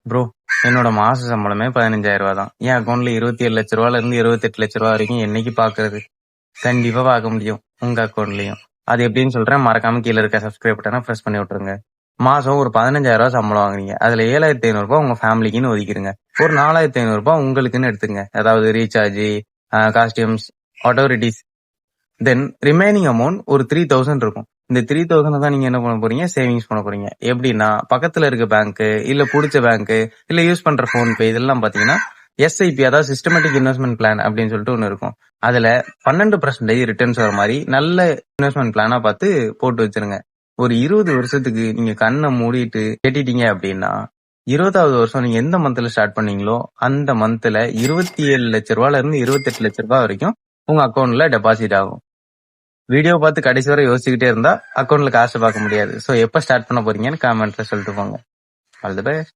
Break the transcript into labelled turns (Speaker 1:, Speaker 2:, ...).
Speaker 1: Bro, என்னோட மாச சம்பளமே 15,000 தான். என் அக்கௌண்ட்ல 27 லட்ச ரூபால இருந்து 28 லட்ச ரூபா வரைக்கும் என்னைக்கு பாக்குறது? கண்டிப்பா பார்க்க முடியும் உங்க அக்கௌண்ட்லயும். அது எப்படின்னு சொல்றேன், மறக்காம கீழ இருக்க சப்ஸ்கிரைப் பட்டனை பிரஸ் பண்ணி விட்டுருங்க. மாசம் ஒரு 15,000 சம்பளம் வாங்குறீங்க. அதுல 7,500 உங்க ஃபேமிலிக்குன்னு ஒதுக்கிருங்க. ஒரு 4,500 உங்களுக்குன்னு எடுத்துங்க. அதாவது recharge, costumes, what ever it is. Then remaining amount ஒரு 3,000 இருக்கும். இந்த 3,000 தான் நீங்க என்ன பண்ண போறீங்க? சேவிங்ஸ் பண்ண போறீங்க. எப்படின்னா, பக்கத்துல இருக்க பேங்க், இல்ல புடிச்ச பேங்க், இல்ல யூஸ் பண்ற போன்பே, இதெல்லாம் பாத்தீங்கன்னா எஸ்ஐபி, அதாவது சிஸ்டமேட்டிக் இன்வெஸ்ட்மெண்ட் பிளான் அப்படின்னு சொல்லிட்டு ஒண்ணு இருக்கும். அதுல 12% ரிட்டர்ன்ஸ் வர மாதிரி நல்ல இன்வெஸ்ட்மெண்ட் பிளானா பார்த்து போட்டு வச்சிருங்க. ஒரு 20 வருஷத்துக்கு நீங்க கண்ணை மூடிட்டு கட்டிட்டீங்க அப்படின்னா, 20வது வருஷம் நீங்க எந்த மந்த்ல ஸ்டார்ட் பண்ணீங்களோ அந்த மந்த்ல 27 லட்ச ரூபால இருந்து 28 லட்ச ரூபாய் வரைக்கும் உங்க அக்கௌண்ட்ல டெபாசிட் ஆகும். வீடியோ பார்த்து கடைசி வரை யோசிச்சுக்கிட்டே இருந்தா அக்கௌண்ட்ல காசு பார்க்க முடியாது. சோ எப்ப ஸ்டார்ட் பண்ண போறீங்கன்னு கமெண்ட்ல சொல்லிட்டு போங்க. All the best.